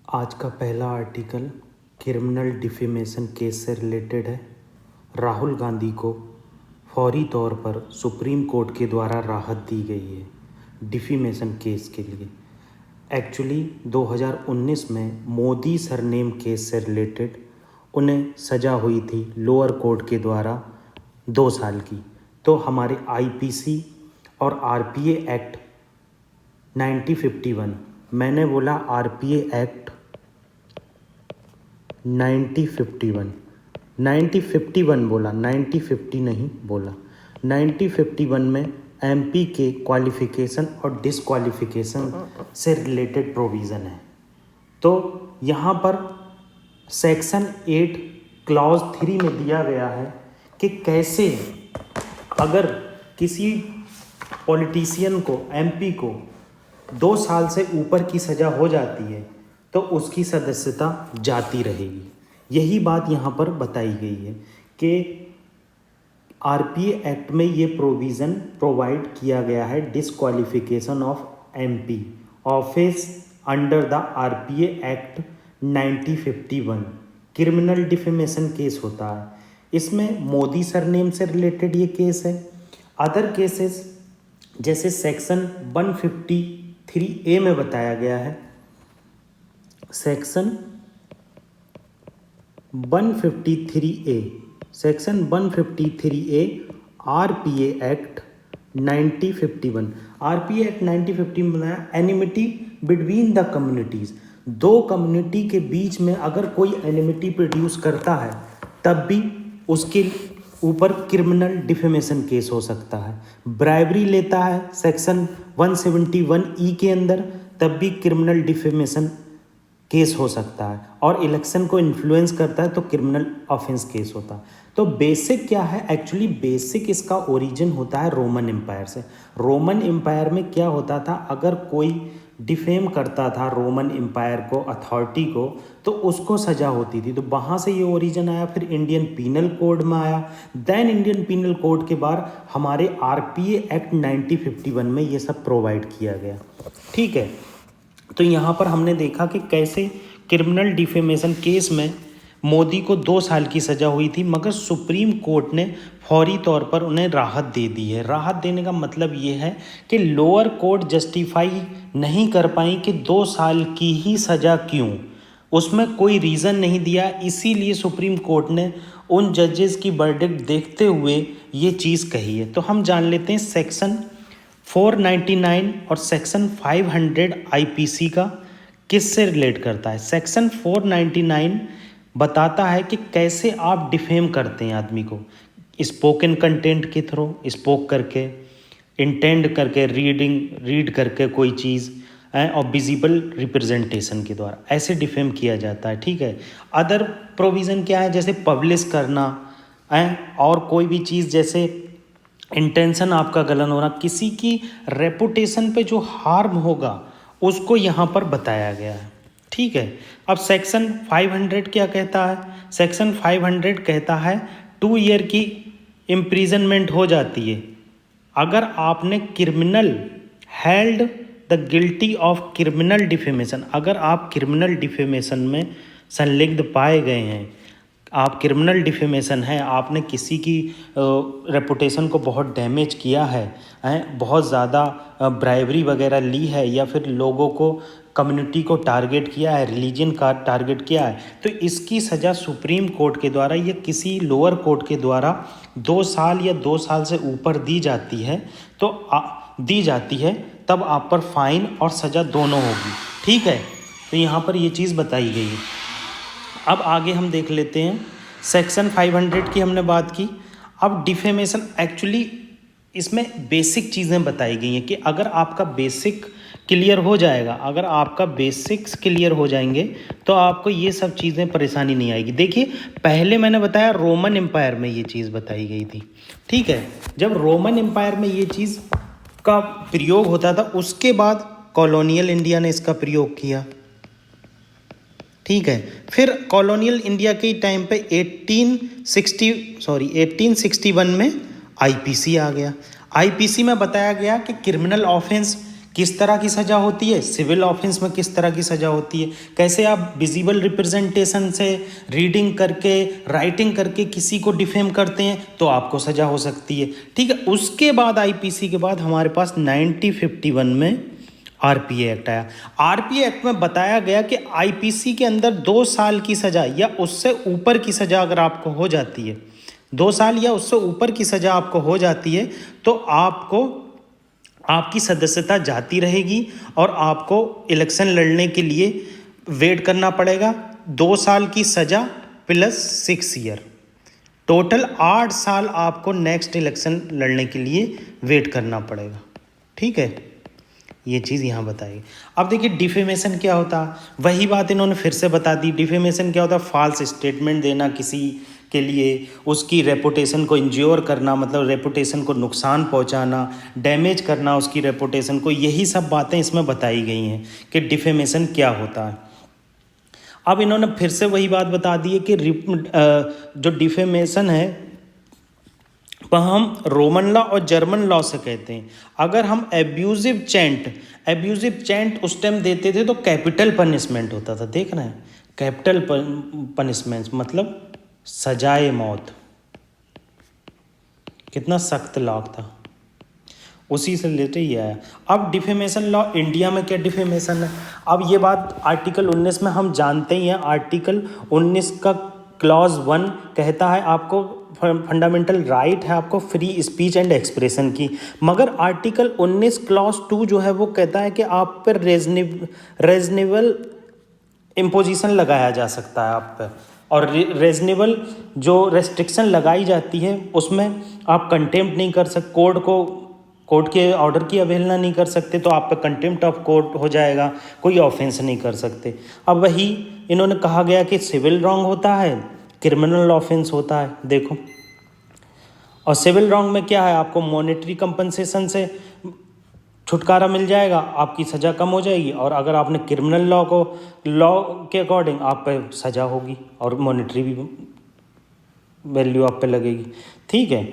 आज का पहला आर्टिकल क्रिमिनल डिफेमेशन केस से रिलेटेड है। राहुल गांधी को फौरी तौर पर सुप्रीम कोर्ट के द्वारा राहत दी गई है डिफेमेशन केस के लिए। एक्चुअली 2019 में मोदी सरनेम केस से रिलेटेड उन्हें सज़ा हुई थी लोअर कोर्ट के द्वारा 2 साल की। तो हमारे आईपीसी और आरपीए एक्ट 1951, मैंने बोला आरपीए एक्ट 1951 बोला, 1950 नहीं बोला। 1951 में एमपी के क्वालिफ़िकेशन और डिसक्वालिफ़िकेशन से रिलेटेड प्रोविज़न है। तो यहाँ पर सेक्शन 8 क्लॉज 3 में दिया गया है कि कैसे अगर किसी पॉलिटिशियन को, एमपी को 2 साल से ऊपर की सज़ा हो जाती है तो उसकी सदस्यता जाती रहेगी। यही बात यहाँ पर बताई गई है कि आरपीए एक्ट में ये प्रोविज़न प्रोवाइड किया गया है disqualification of MP office under the RPA act 1951 criminal defamation case होता है। इसमें मोदी सरनेम से रिलेटेड ये केस है। अदर केसेस जैसे सेक्शन 153A में बताया गया है, section 153A RPA act 1951। RPA act 1950 बनाया enmity between the communities. 2 community के बीच में अगर कोई एनिमिटी प्रोड्यूस करता है तब भी उसके ऊपर क्रिमिनल डिफेमेशन केस हो सकता है। ब्राइबरी लेता है सेक्शन 171E के अंदर, तब भी क्रिमिनल डिफेमेशन केस हो सकता है। और इलेक्शन को इन्फ्लुएंस करता है तो क्रिमिनल ऑफेंस केस होता है। तो बेसिक क्या है, एक्चुअली बेसिक इसका ओरिजिन होता है रोमन एम्पायर से। रोमन एम्पायर में क्या होता था, अगर कोई डिफेम करता था रोमन एम्पायर को, अथॉरिटी को, तो उसको सज़ा होती थी। तो वहाँ से ये ओरिजिन आया। फिर इंडियन पीनल कोड में आया। देन इंडियन पीनल कोड के बाद हमारे आरपीए एक्ट 1951 में ये सब प्रोवाइड किया गया। ठीक है, तो यहाँ पर हमने देखा कि कैसे क्रिमिनल डिफेमेशन केस में मोदी को 2 साल की सज़ा हुई थी, मगर सुप्रीम कोर्ट ने फौरी तौर पर उन्हें राहत दे दी है। राहत देने का मतलब ये है कि लोअर कोर्ट जस्टिफाई नहीं कर पाई कि 2 साल की ही सज़ा क्यों, उसमें कोई रीज़न नहीं दिया। इसीलिए सुप्रीम कोर्ट ने उन जजेस की वर्डिक्ट देखते हुए ये चीज़ कही है। तो हम जान लेते हैं सेक्शन 499 और सेक्शन 500 आईपीसी का किससे रिलेट करता है। सेक्शन 499 बताता है कि कैसे आप डिफेम करते हैं आदमी को, स्पोकन कंटेंट के थ्रू, स्पोक करके, इंटेंड करके, रीड करके कोई चीज़, और विजिबल रिप्रेजेंटेशन के द्वारा ऐसे डिफेम किया जाता है। ठीक है, अदर प्रोविज़न क्या है, जैसे पब्लिश करना, और कोई भी चीज़ जैसे इंटेंशन आपका गलत होना, किसी की रेपुटेशन पे जो हार्म होगा उसको यहाँ पर बताया गया है। ठीक है, अब सेक्शन 500 क्या कहता है। सेक्शन 500 कहता है 2 ईयर की इम्प्रिजनमेंट हो जाती है अगर आपने criminal held the guilty of criminal defamation, अगर आप क्रिमिनल डिफेमेशन में संलिग्ध पाए गए हैं, आप क्रिमिनल डिफेमेशन है, आपने किसी की रेपुटेशन को बहुत डैमेज किया है, बहुत ज़्यादा ब्राइबरी वगैरह ली है, या फिर लोगों को, कम्युनिटी को टारगेट किया है, रिलीजन का टारगेट किया है, तो इसकी सज़ा सुप्रीम कोर्ट के द्वारा या किसी लोअर कोर्ट के द्वारा 2 साल या 2 साल से ऊपर दी जाती है। तो दी जाती है तब आप पर फाइन और सज़ा दोनों होगी। ठीक है, तो यहाँ पर ये चीज़ बताई गई है। अब आगे हम देख लेते हैं, सेक्शन 500 की हमने बात की। अब डिफेमेशन, एक्चुअली इसमें बेसिक चीज़ें बताई गई हैं कि अगर आपका बेसिक क्लियर हो जाएगा, अगर आपका बेसिक्स क्लियर हो जाएंगे तो आपको ये सब चीज़ें परेशानी नहीं आएगी। देखिए, पहले मैंने बताया रोमन एम्पायर में ये चीज़ बताई गई थी। ठीक है, जब रोमन एम्पायर में ये चीज़ का प्रयोग होता था, उसके बाद कॉलोनियल इंडिया ने इसका प्रयोग किया। ठीक है, फिर कॉलोनियल इंडिया के टाइम पे 1861 में आईपीसी आ गया। आईपीसी में बताया गया कि क्रिमिनल ऑफेंस किस तरह की सज़ा होती है, सिविल ऑफेंस में किस तरह की सज़ा होती है, कैसे आप विजिबल रिप्रेजेंटेशन से रीडिंग करके राइटिंग करके किसी को डिफेम करते हैं तो आपको सज़ा हो सकती है। ठीक है, उसके बाद आईपीसी के बाद हमारे पास 1951 में आरपीए एक्ट आया। आरपीए एक्ट में बताया गया कि आईपीसी के अंदर 2 साल की सज़ा या उससे ऊपर की सज़ा अगर आपको हो जाती है, 2 साल या उससे ऊपर की सज़ा आपको हो जाती है तो आपको आपकी सदस्यता जाती रहेगी और आपको इलेक्शन लड़ने के लिए वेट करना पड़ेगा। 2 साल की सज़ा प्लस 6 ईयर, टोटल 8 साल आपको नेक्स्ट इलेक्शन लड़ने के लिए वेट करना पड़ेगा। ठीक है, ये चीज़ यहाँ बताई। अब देखिए डिफेमेशन क्या होता, वही बात इन्होंने फिर से बता दी। डिफेमेशन क्या होता, फॉल्स स्टेटमेंट देना किसी के लिए, उसकी रेपुटेशन को इंज्योर करना, मतलब रेपुटेशन को नुकसान पहुंचाना, डैमेज करना उसकी रेपुटेशन को, यही सब बातें इसमें बताई गई हैं कि डिफेमेशन क्या होता है। अब इन्होंने फिर से वही बात बता दी है कि जो डिफेमेशन है वह हम रोमन लॉ और जर्मन लॉ से कहते हैं। अगर हम एब्यूजिव चैंट उस टाइम देते थे तो कैपिटल पनिशमेंट होता था, देख रहे हैं, कैपिटल पनिशमेंट मतलब सजाए मौत, कितना सख्त लॉ था, उसी से रिलेटेड ये आया। अब डिफेमेशन लॉ इंडिया में क्या डिफेमेशन है, अब ये बात आर्टिकल 19 में हम जानते ही हैं। आर्टिकल 19 का क्लॉज 1 कहता है आपको फंडामेंटल राइट है आपको फ्री स्पीच एंड एक्सप्रेशन की, मगर आर्टिकल 19 क्लॉज 2 जो है वो कहता है कि आप पर रेजनेबल इम्पोजिशन लगाया जा सकता है आप पर, और रीजनेबल जो रेस्ट्रिक्शन लगाई जाती है उसमें आप कंटेम्प्ट नहीं कर सकते, कोर्ट के ऑर्डर की अवहेलना नहीं कर सकते, तो आप पे कंटेम्प्ट ऑफ कोर्ट हो जाएगा, कोई ऑफेंस नहीं कर सकते। अब वही इन्होंने कहा गया कि सिविल रॉन्ग होता है, क्रिमिनल ऑफेंस होता है, देखो। और सिविल रॉन्ग में क्या है, आपको मॉनेटरी कंपनसेशन से छुटकारा मिल जाएगा, आपकी सज़ा कम हो जाएगी, और अगर आपने क्रिमिनल लॉ के अकॉर्डिंग आप पे सज़ा होगी और मॉनेटरी भी वैल्यू आप पे लगेगी। ठीक है,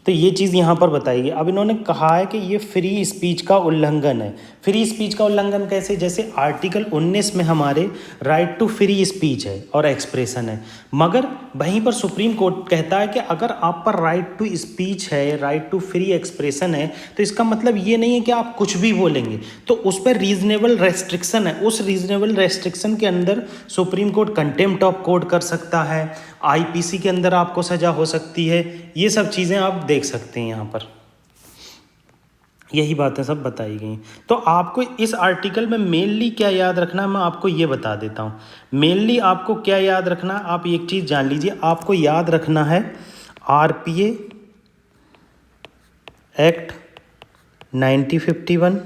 तो ये चीज़ यहाँ पर बताइए। अब इन्होंने कहा है कि ये फ्री स्पीच का उल्लंघन है। फ्री स्पीच का उल्लंघन कैसे, जैसे आर्टिकल 19 में हमारे राइट टू फ्री स्पीच है और एक्सप्रेशन है, मगर वहीं पर सुप्रीम कोर्ट कहता है कि अगर आप पर राइट टू स्पीच है, राइट टू फ्री एक्सप्रेशन है, तो इसका मतलब ये नहीं है कि आप कुछ भी बोलेंगे, तो उस पर रीजनेबल रेस्ट्रिक्शन है। उस रीजनेबल रेस्ट्रिक्शन के अंदर supreme court contempt of court कर सकता है, आईपीसी के अंदर आपको सज़ा हो सकती है, ये सब चीज़ें आप देख सकते हैं यहाँ पर, यही बातें सब बताई गई। तो आपको इस आर्टिकल में मेनली क्या याद रखना है, मैं आपको ये बता देता हूँ। मेनली आपको क्या याद रखना है, आप एक चीज़ जान लीजिए, आपको याद रखना है आरपीए एक्ट 1951,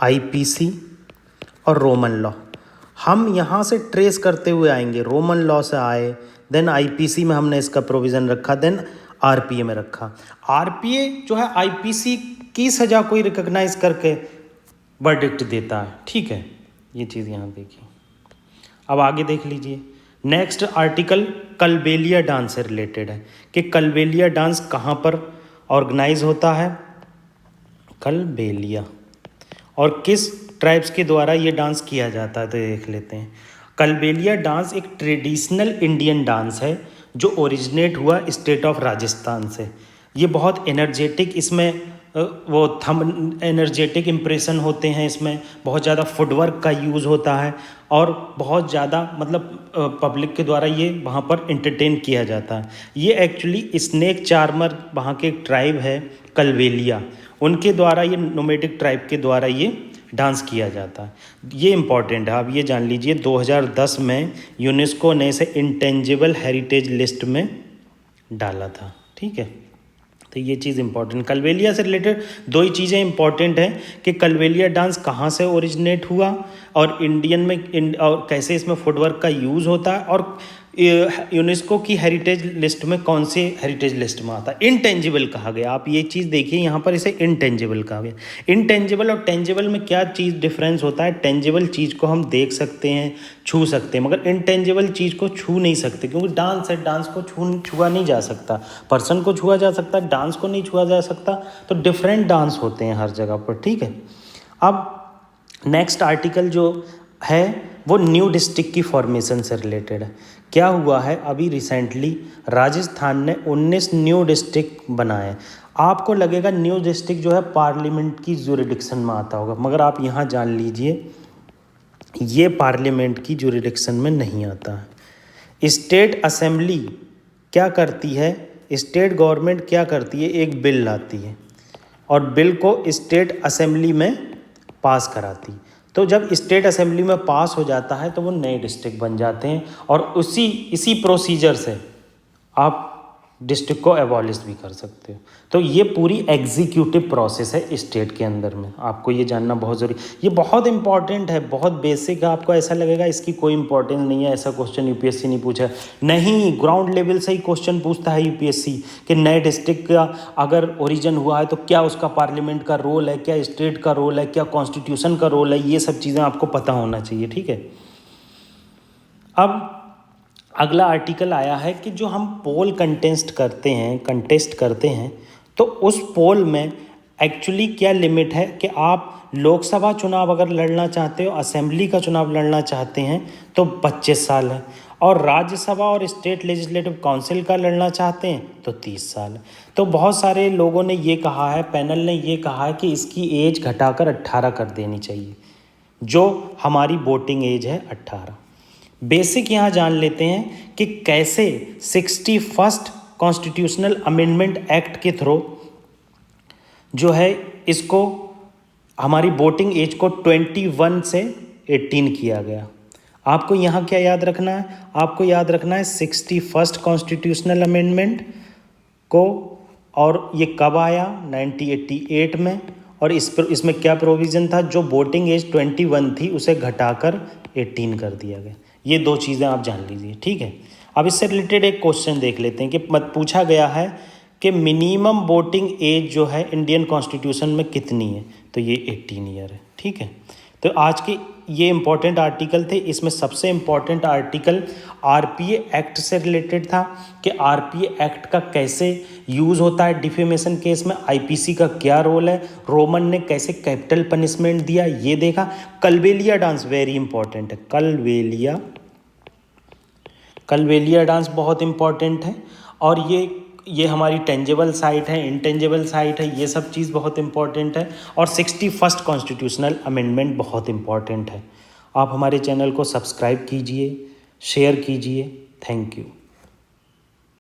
आईपीसी और रोमन लॉ। हम यहाँ से ट्रेस करते हुए आएंगे, रोमन लॉ से आए, देन आईपीसी में हमने इसका प्रोविज़न रखा, देन आरपीए में रखा। आरपीए जो है आईपीसी की सज़ा को रिकॉग्नाइज करके वर्डिक्ट देता है। ठीक है, ये चीज़ यहाँ देखिए। अब आगे देख लीजिए, नेक्स्ट आर्टिकल कलबेलिया डांस से रिलेटेड है कि कलबेलिया डांस कहाँ पर ऑर्गेनाइज होता है, कलबेलिया, और किस ट्राइब्स के द्वारा ये डांस किया जाता है, तो देख लेते हैं। कलबेलिया डांस एक ट्रेडिशनल इंडियन डांस है जो ओरिजिनेट हुआ स्टेट ऑफ राजस्थान से। ये बहुत एनर्जेटिक, इसमें वो थंब एनर्जेटिक इम्प्रेशन होते हैं, इसमें बहुत ज़्यादा फुटवर्क का यूज़ होता है और बहुत ज़्यादा मतलब पब्लिक के द्वारा ये वहाँ पर एंटरटेन किया जाता है। ये एक्चुअली स्नेक चार्मर वहाँ के एक ट्राइब है कलबेलिया, उनके द्वारा, ये नोमेडिक ट्राइब के द्वारा ये डांस किया जाता है। ये इम्पॉर्टेंट है, आप ये जान लीजिए 2010 में यूनेस्को ने इसे इंटेंजिबल हेरिटेज लिस्ट में डाला था। ठीक है, तो ये चीज़ इंपॉर्टेंट। कलबेलिया से रिलेटेड 2 ही चीज़ें इंपॉर्टेंट हैं कि कलबेलिया डांस कहाँ से ओरिजिनेट हुआ और इंडियन में और कैसे इसमें फुटवर्क का यूज़ होता है, और यूनेस्को की हेरिटेज लिस्ट में कौन से हेरिटेज लिस्ट में आता है। इनटेंजिबल कहा गया, आप ये चीज़ देखिए यहाँ पर, इसे इनटेंजिबल कहा गया। इनटेंजिबल और टेंजिबल में क्या चीज़ डिफरेंस होता है, टेंजिबल चीज़ को हम देख सकते हैं, छू सकते हैं, मगर इनटेंजिबल चीज़ को छू नहीं सकते, क्योंकि डांस है, डांस को छुआ नहीं जा सकता। पर्सन को छुआ जा सकता है, डांस को नहीं छुआ जा सकता, तो डिफरेंट डांस होते हैं हर जगह पर। ठीक है, अब नेक्स्ट आर्टिकल जो है वो न्यू डिस्ट्रिक्ट की फॉर्मेशन से रिलेटेड है। क्या हुआ है, अभी रिसेंटली राजस्थान ने 19 न्यू डिस्ट्रिक्ट बनाए। आपको लगेगा न्यू डिस्ट्रिक्ट जो है पार्लियामेंट की ज्यूरिडिक्शन में आता होगा, मगर आप यहाँ जान लीजिए ये पार्लियामेंट की ज्यूरिडिक्शन में नहीं आता है। स्टेट असेंबली क्या करती है, स्टेट गवर्नमेंट क्या करती है, एक बिल लाती है और बिल को स्टेट असेंबली में पास कराती। तो जब स्टेट असेंबली में पास हो जाता है तो वो नए डिस्ट्रिक्ट बन जाते हैं और इसी प्रोसीजर से आप डिस्ट्रिक्ट को एबॉलिश भी कर सकते हो। तो ये पूरी एग्जीक्यूटिव प्रोसेस है स्टेट के अंदर में, आपको ये जानना बहुत ज़रूरी। ये बहुत इंपॉर्टेंट है, बहुत बेसिक है। आपको ऐसा लगेगा इसकी कोई इंपॉर्टेंस नहीं है, ऐसा क्वेश्चन यूपीएससी नहीं पूछा। नहीं, ग्राउंड लेवल से ही क्वेश्चन पूछता है यूपीएससी कि नए डिस्ट्रिक्ट का अगर ओरिजिन हुआ है तो क्या उसका पार्लियामेंट का रोल है, क्या स्टेट का रोल है, क्या कॉन्स्टिट्यूशन का रोल है, ये सब चीज़ें आपको पता होना चाहिए। ठीक है। अब अगला आर्टिकल आया है कि जो हम पोल कंटेस्ट करते हैं तो उस पोल में एक्चुअली क्या लिमिट है कि आप लोकसभा चुनाव अगर लड़ना चाहते हो, असेंबली का चुनाव लड़ना चाहते हैं तो 25 साल है, और राज्यसभा और स्टेट लेजिस्लेटिव काउंसिल का लड़ना चाहते हैं तो 30 साल है। तो बहुत सारे लोगों ने ये कहा है, पैनल ने ये कहा है कि इसकी एज घटाकर 18 कर देनी चाहिए, जो हमारी वोटिंग एज है 18। बेसिक यहाँ जान लेते हैं कि कैसे 61st कॉन्स्टिट्यूशनल अमेंडमेंट एक्ट के थ्रू जो है इसको हमारी वोटिंग एज को 21 से 18 किया गया। आपको यहाँ क्या याद रखना है, आपको याद रखना है 61st कॉन्स्टिट्यूशनल अमेंडमेंट को, और ये कब आया 1988 में, और इसमें क्या प्रोविज़न था, जो वोटिंग एज 21 थी उसे घटाकर 18 कर दिया गया। ये दो चीज़ें आप जान लीजिए। ठीक है। अब इससे रिलेटेड एक क्वेश्चन देख लेते हैं कि पूछा गया है कि मिनिमम वोटिंग एज जो है इंडियन कॉन्स्टिट्यूशन में कितनी है, तो ये 18 ईयर है। ठीक है। तो आज के ये इंपॉर्टेंट आर्टिकल थे। इसमें सबसे इम्पॉर्टेंट आर्टिकल आरपीए एक्ट से रिलेटेड था कि आरपीए एक्ट का कैसे यूज़ होता है डिफेमेशन केस में, आईपीसी का क्या रोल है, रोमन ने कैसे कैपिटल पनिशमेंट दिया ये देखा। कलबेलिया डांस वेरी इंपॉर्टेंट है, कलबेलिया डांस बहुत इंपॉर्टेंट है, और ये हमारी टेंजेबल साइट है, इंटेंजेबल साइट है, ये सब चीज़ बहुत इंपॉर्टेंट है। और 61st कॉन्स्टिट्यूशनल अमेंडमेंट बहुत इंपॉर्टेंट है। आप हमारे चैनल को सब्सक्राइब कीजिए, शेयर कीजिए। Thank you.